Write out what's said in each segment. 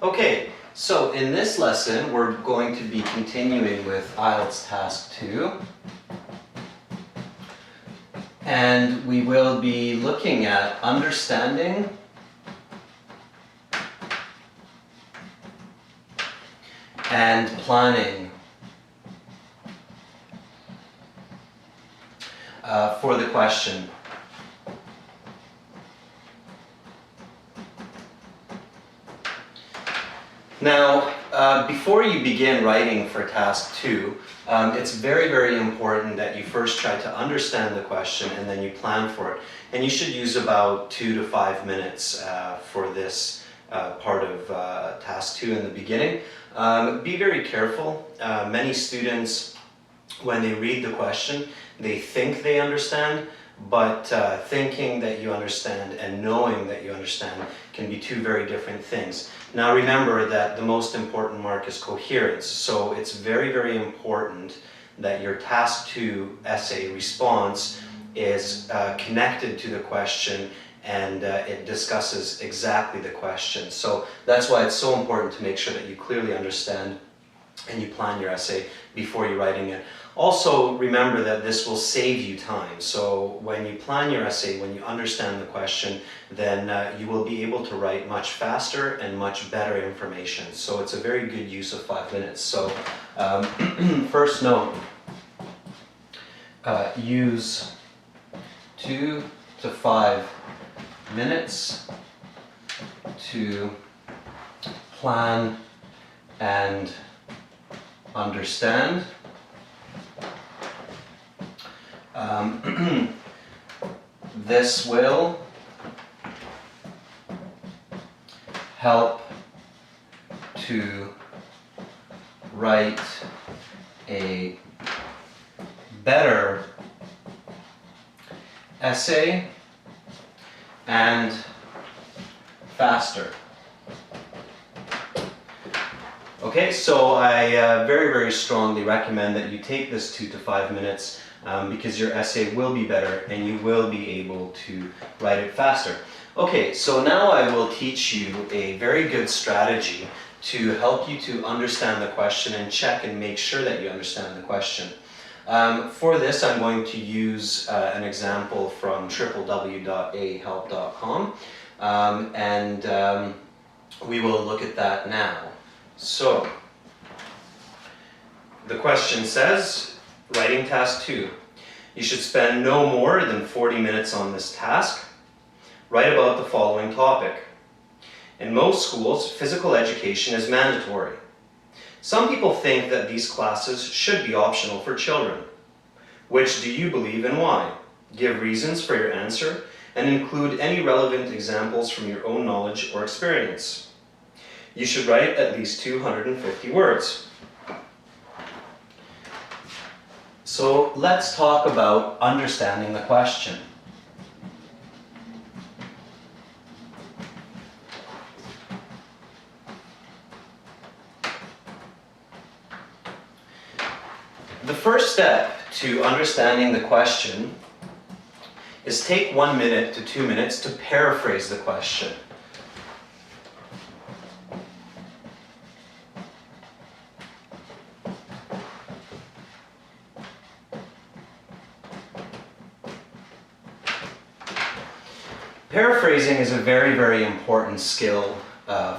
Okay, so in this lesson we're going to be continuing with IELTS Task 2. And we will be looking at understanding and planning for the question. Now, before you begin writing for Task 2, it's very, very important that you first try to understand the question and then you plan for it. And you should use about 2 to 5 minutes for this part of Task 2 in the beginning. Be very careful. Many students, when they read the question, they think they understand, but thinking that you understand and knowing that you understand can be two very different things. Now remember that the most important mark is coherence, so it's very, very important that your Task 2 essay response is connected to the question and it discusses exactly the question. So that's why it's so important to make sure that you clearly understand and you plan your essay before you're writing it. Also remember that this will save you time. So when you plan your essay, when you understand the question, then you will be able to write much faster and much better information. So it's a very good use of 5 minutes. So first note, use 2 to 5 minutes to plan and understand. This will help to write a better essay and faster. Okay, so I very, very strongly recommend that you take this 2 to 5 minutes because your essay will be better and you will be able to write it faster. Okay, so now I will teach you a very good strategy to help you to understand the question and check and make sure that you understand the question. For this, I'm going to use an example from www.ahelp.com and we will look at that now. So, the question says, writing task 2. You should spend no more than 40 minutes on this task. Write about the following topic. In most schools, physical education is mandatory. Some people think that these classes should be optional for children. Which do you believe and why? Give reasons for your answer and include any relevant examples from your own knowledge or experience. You should write at least 250 words. So let's talk about understanding the question. The first step to understanding the question is take 1 minute to 2 minutes to paraphrase the question. Paraphrasing is a very, very important skill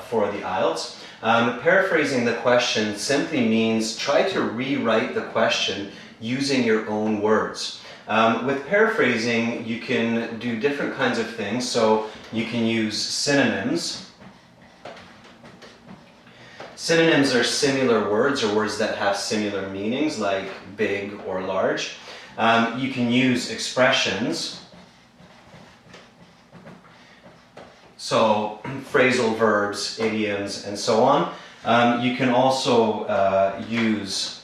for the IELTS. Paraphrasing the question simply means try to rewrite the question using your own words. With paraphrasing, you can do different kinds of things. So you can use synonyms. Synonyms are similar words or words that have similar meanings, like big or large. You can use expressions. So phrasal verbs, idioms, and so on. You can also use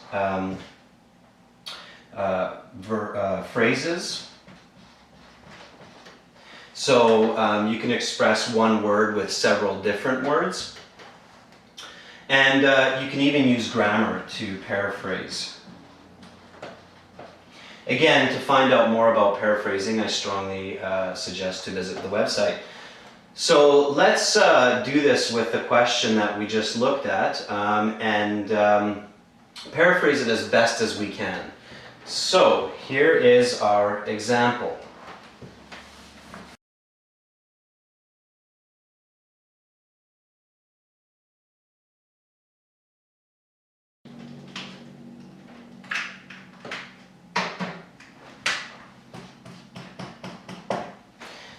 phrases. So you can express one word with several different words. And you can even use grammar to paraphrase. Again, to find out more about paraphrasing, I strongly suggest to visit the website. So let's do this with the question that we just looked at and paraphrase it as best as we can. So here is our example.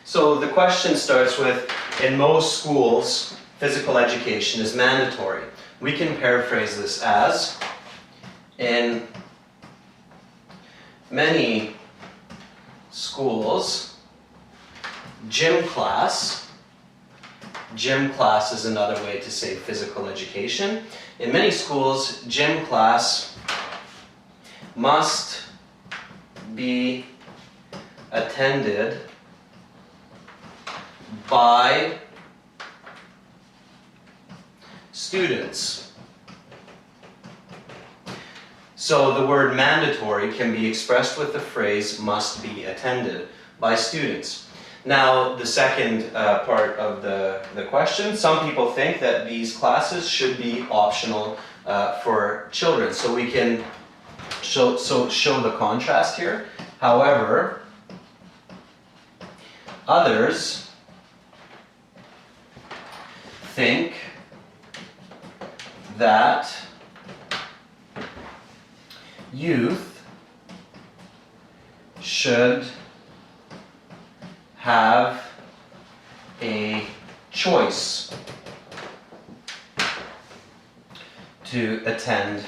So the question starts with, in most schools, physical education is mandatory. We can paraphrase this as, in many schools, gym class is another way to say physical education. In many schools, gym class must be attended by students. So the word mandatory can be expressed with the phrase must be attended by students. Now the second part of the question, some people think that these classes should be optional for children. So we can show the contrast here. However, others think that youth should have a choice to attend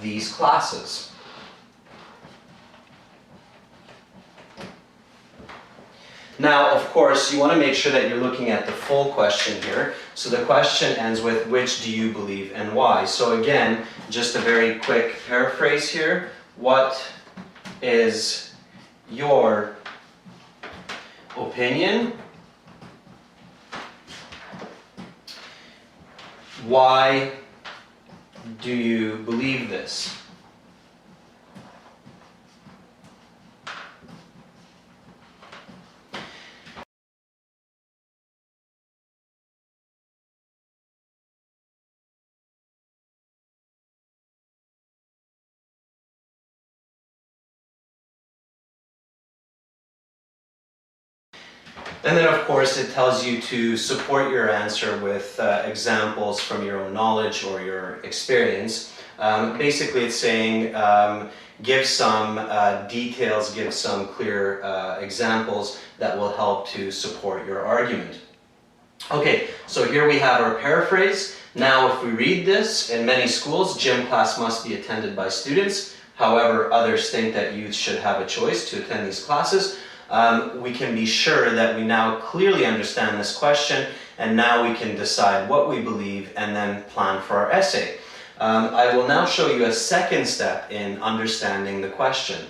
these classes. Now, of course, you want to make sure that you're looking at the full question here. So the question ends with, which do you believe and why? So again, just a very quick paraphrase here. What is your opinion? Why do you believe this? And then, of course, it tells you to support your answer with examples from your own knowledge or your experience. Basically, it's saying give some details, give some clear examples that will help to support your argument. Okay, so here we have our paraphrase. Now, if we read this, in many schools, gym class must be attended by students. However, others think that youth should have a choice to attend these classes. We can be sure that we now clearly understand this question, and now we can decide what we believe and then plan for our essay. I will now show you a second step in understanding the question.